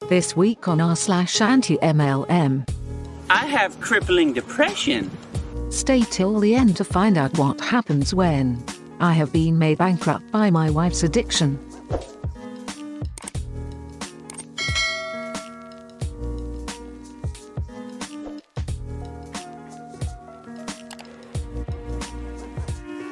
This week on r/AntiMLM. I have crippling depression. Stay till the end to find out what happens when I have been made bankrupt by my wife's addiction.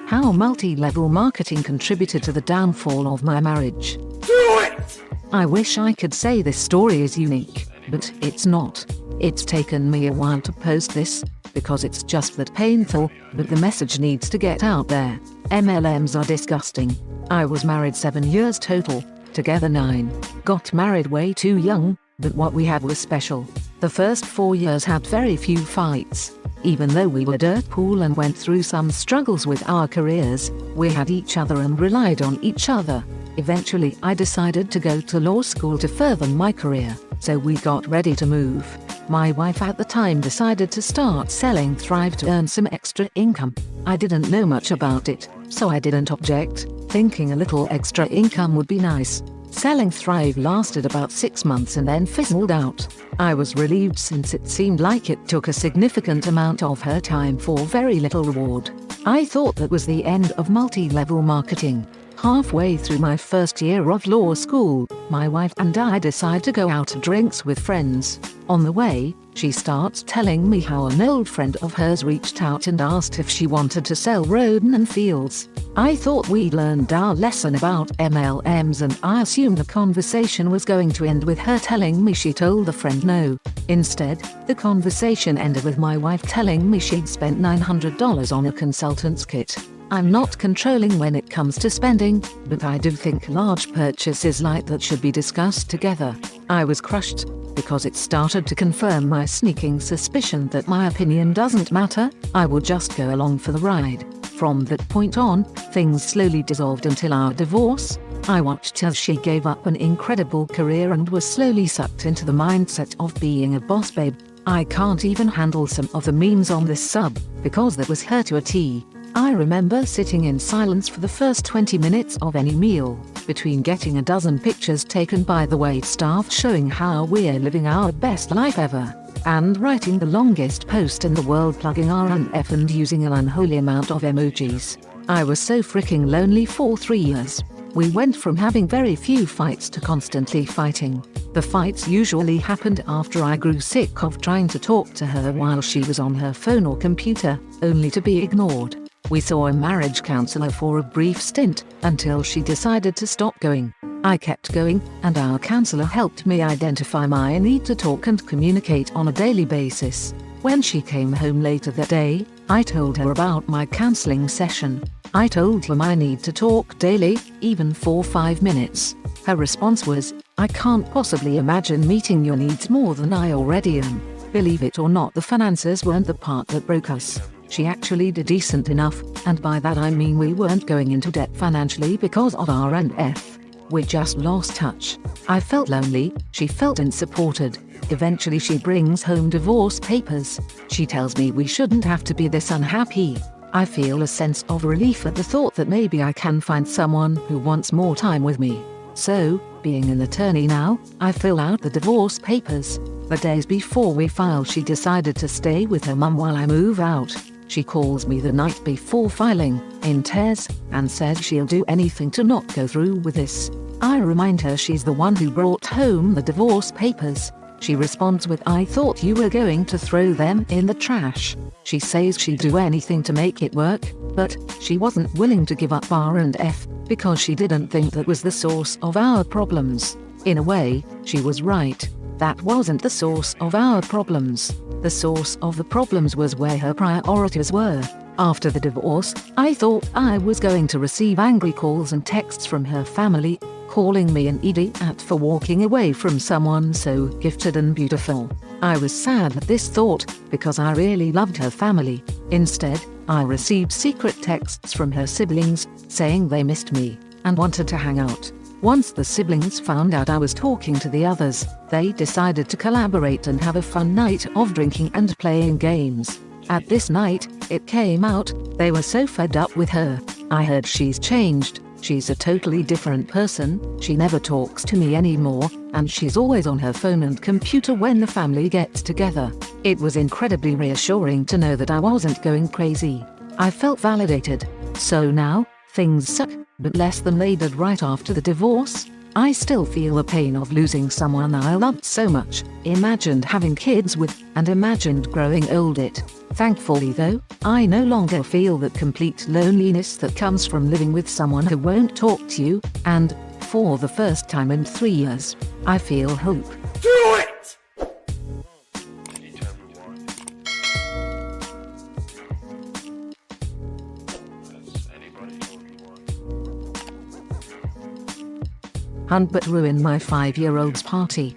How multi-level marketing contributed to the downfall of my marriage. Do it! I wish I could say this story is unique, but it's not. It's taken me a while to post this, because it's just that painful, but the message needs to get out there. MLMs are disgusting. I was married 7 years total, together 9. Got married way too young, but what we had was special. The first 4 years had very few fights. Even though we were dirt poor and went through some struggles with our careers, we had each other and relied on each other. Eventually I decided to go to law school to further my career, so we got ready to move. My wife at the time decided to start selling Thrive to earn some extra income. I didn't know much about it, so I didn't object, thinking a little extra income would be nice. Selling Thrive lasted about 6 months and then fizzled out. I was relieved since it seemed like it took a significant amount of her time for very little reward. I thought that was the end of multi-level marketing. Halfway through my first year of law school, my wife and I decide to go out to drinks with friends. On the way, she starts telling me how an old friend of hers reached out and asked if she wanted to sell Roden and Fields. I thought we'd learned our lesson about MLMs and I assumed the conversation was going to end with her telling me she told the friend no. Instead, the conversation ended with my wife telling me she'd spent $900 on a consultant's kit. I'm not controlling when it comes to spending, but I do think large purchases like that should be discussed together. I was crushed, because it started to confirm my sneaking suspicion that my opinion doesn't matter, I would just go along for the ride. From that point on, things slowly dissolved until our divorce. I watched as she gave up an incredible career and was slowly sucked into the mindset of being a boss babe. I can't even handle some of the memes on this sub, because that was her to a T. I remember sitting in silence for the first 20 minutes of any meal, between getting a dozen pictures taken by the waitstaff showing how we're living our best life ever, and writing the longest post in the world plugging R and F and using an unholy amount of emojis. I was so freaking lonely for 3 years. We went from having very few fights to constantly fighting. The fights usually happened after I grew sick of trying to talk to her while she was on her phone or computer, only to be ignored. We saw a marriage counselor for a brief stint, until she decided to stop going. I kept going, and our counselor helped me identify my need to talk and communicate on a daily basis. When she came home later that day, I told her about my counseling session. I told her my need to talk daily, even for 5 minutes. Her response was, "I can't possibly imagine meeting your needs more than I already am." Believe it or not, the finances weren't the part that broke us. She actually did decent enough, and by that I mean we weren't going into debt financially because of R and F. We just lost touch. I felt lonely, she felt unsupported. Eventually she brings home divorce papers. She tells me we shouldn't have to be this unhappy. I feel a sense of relief at the thought that maybe I can find someone who wants more time with me. So, being an attorney now, I fill out the divorce papers. The days before we file, she decided to stay with her mum while I move out. She calls me the night before filing, in tears, and says she'll do anything to not go through with this. I remind her she's the one who brought home the divorce papers. She responds with, "I thought you were going to throw them in the trash." She says she'd do anything to make it work, but she wasn't willing to give up R and F, because she didn't think that was the source of our problems. In a way, she was right. That wasn't the source of our problems. The source of the problems was where her priorities were. After the divorce, I thought I was going to receive angry calls and texts from her family, calling me an idiot for walking away from someone so gifted and beautiful. I was sad at this thought, because I really loved her family. Instead, I received secret texts from her siblings, saying they missed me, and wanted to hang out. Once the siblings found out I was talking to the others, they decided to collaborate and have a fun night of drinking and playing games. At this night, it came out, they were so fed up with her. I heard she's changed, She's a totally different person, she never talks to me anymore, and she's always on her phone and computer when the family gets together. It was incredibly reassuring to know that I wasn't going crazy. I felt validated. So now, things suck, but less than they did right after the divorce. I still feel the pain of losing someone I loved so much, imagined having kids with, and imagined growing old it. Thankfully though, I no longer feel that complete loneliness that comes from living with someone who won't talk to you, and, for the first time in 3 years, I feel hope. Do it! But ruined my 5-year-old's party.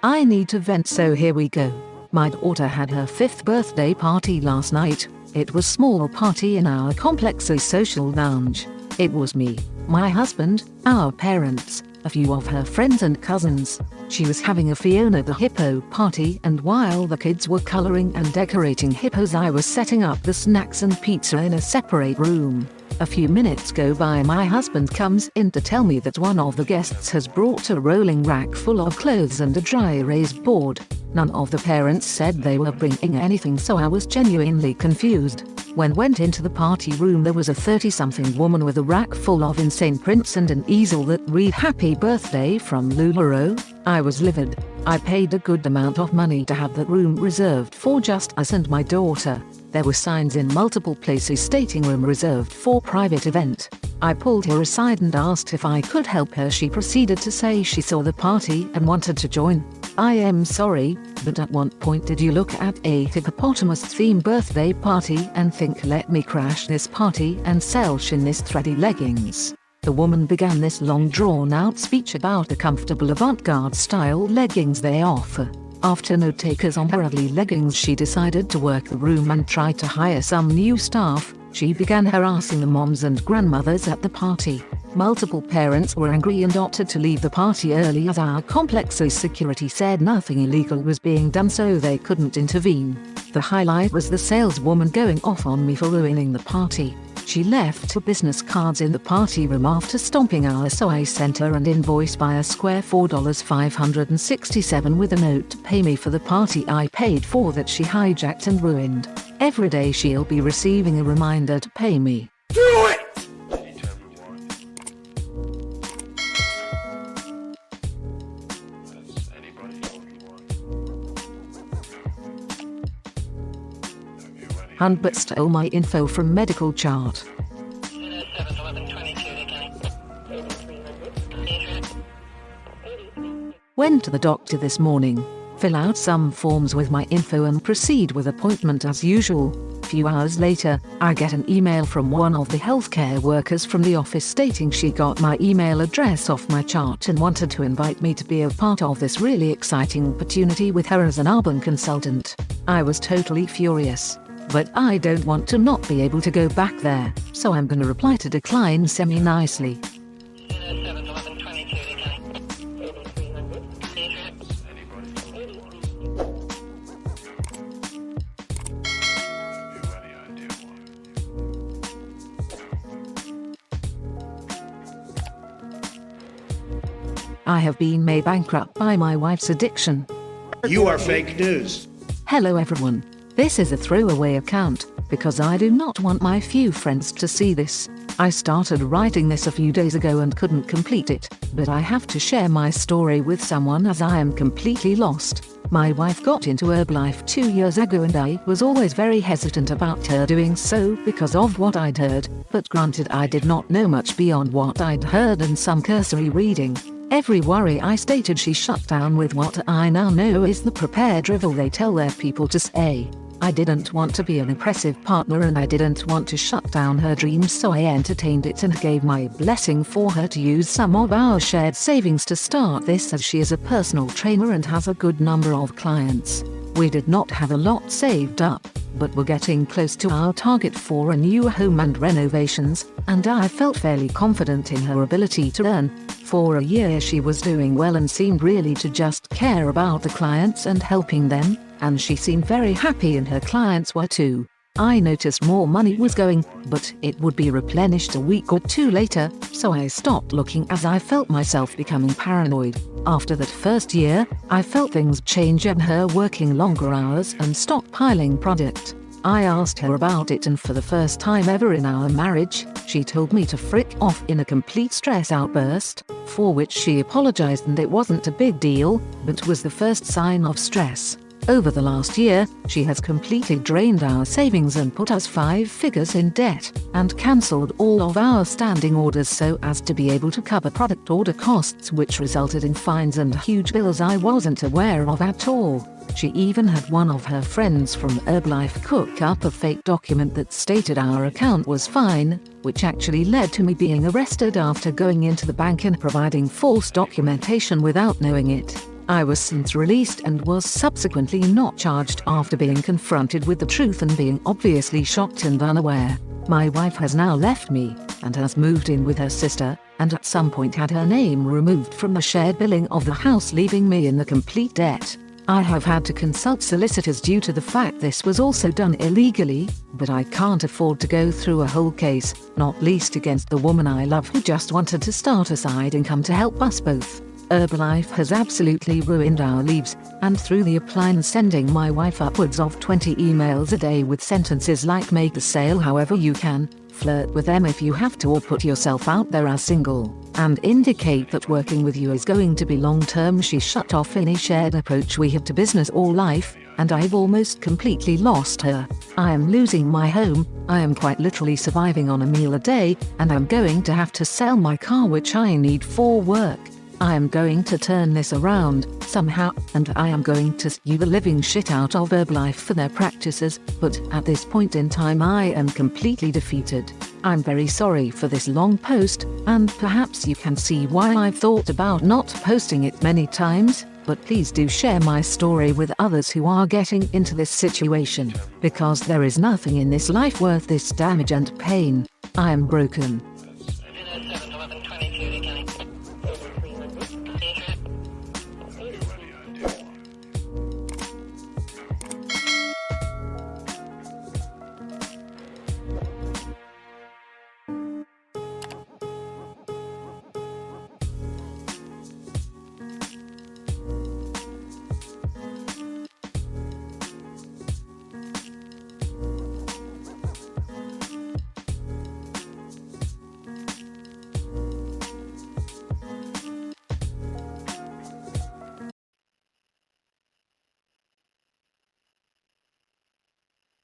I need to vent, so here we go. My daughter had her 5th birthday party last night. It was small party in our complex's social lounge. It was me, my husband, our parents, a few of her friends and cousins. She was having a Fiona the Hippo party, and while the kids were coloring and decorating hippos, I was setting up the snacks and pizza in a separate room. A few minutes go by, my husband comes in to tell me that one of the guests has brought a rolling rack full of clothes and a dry erase board. None of the parents said they were bringing anything, so I was genuinely confused. When went into the party room, there was a 30-something woman with a rack full of insane prints and an easel that read "Happy Birthday" from LuLaRoe. I was livid. I paid a good amount of money to have that room reserved for just us and my daughter. There were signs in multiple places stating room reserved for private event. I pulled her aside and asked if I could help her. She proceeded to say she saw the party and wanted to join. I am sorry, but at what point did you look at a hippopotamus-themed birthday party and think, let me crash this party and sell in this thready leggings? The woman began this long drawn-out speech about the comfortable avant-garde style leggings they offer. After no takers on her ugly leggings, she decided to work the room and try to hire some new staff. She began harassing the moms and grandmothers at the party. Multiple parents were angry and opted to leave the party early, as our complex's security said nothing illegal was being done, so they couldn't intervene. The highlight was the saleswoman going off on me for ruining the party. She left her business cards in the party room after stomping ours, so I sent her an invoice by a square $4.567 with a note to pay me for the party I paid for that she hijacked and ruined. Every day she'll be receiving a reminder to pay me. Do it! But stole my info from medical chart. Went to the doctor this morning. Fill out some forms with my info and proceed with appointment as usual. Few hours later, I get an email from one of the healthcare workers from the office stating she got my email address off my chart and wanted to invite me to be a part of this really exciting opportunity with her as an urban consultant. I was totally furious. But I don't want to not be able to go back there, so I'm gonna reply to decline semi-nicely. I have been made bankrupt by my wife's addiction. You are fake news. Hello everyone. This is a throwaway account, because I do not want my few friends to see this. I started writing this a few days ago and couldn't complete it, but I have to share my story with someone as I am completely lost. My wife got into Herbalife 2 years ago and I was always very hesitant about her doing so because of what I'd heard, but granted I did not know much beyond what I'd heard and some cursory reading. Every worry I stated she shut down with what I now know is the prepared drivel they tell their people to say. I didn't want to be an oppressive partner and I didn't want to shut down her dreams, so I entertained it and gave my blessing for her to use some of our shared savings to start this, as she is a personal trainer and has a good number of clients. We did not have a lot saved up, but were getting close to our target for a new home and renovations, and I felt fairly confident in her ability to earn. For a year she was doing well and seemed really to just care about the clients and helping them. and she seemed very happy and her clients were too. I noticed more money was going, but it would be replenished a week or two later, so I stopped looking as I felt myself becoming paranoid. After that first year, I felt things change and her working longer hours and stockpiling product. I asked her about it, and for the first time ever in our marriage, she told me to frick off in a complete stress outburst, for which she apologized and it wasn't a big deal, but was the first sign of stress. Over the last year, she has completely drained our savings and put us 5 figures in debt, and cancelled all of our standing orders so as to be able to cover product order costs, which resulted in fines and huge bills I wasn't aware of at all. She even had one of her friends from Herbalife cook up a fake document that stated our account was fine, which actually led to me being arrested after going into the bank and providing false documentation without knowing it. I was since released and was subsequently not charged after being confronted with the truth and being obviously shocked and unaware. My wife has now left me and has moved in with her sister, and at some point had her name removed from the shared billing of the house, leaving me in the complete debt. I have had to consult solicitors due to the fact this was also done illegally, but I can't afford to go through a whole case, not least against the woman I love who just wanted to start a side income to help us both. Herbalife has absolutely ruined our lives, and through the appliance sending my wife upwards of 20 emails a day with sentences like "make the sale however you can," "flirt with them if you have to," or "put yourself out there as single," and indicate that working with you is going to be long-term. She shut off any shared approach we have to business or life, and I've almost completely lost her. I am losing my home, I am quite literally surviving on a meal a day, and I'm going to have to sell my car which I need for work. I am going to turn this around, somehow, and I am going to sue the living shit out of Herbalife for their practices, but at this point in time I am completely defeated. I'm very sorry for this long post, and perhaps you can see why I've thought about not posting it many times, but please do share my story with others who are getting into this situation, because there is nothing in this life worth this damage and pain. I am broken.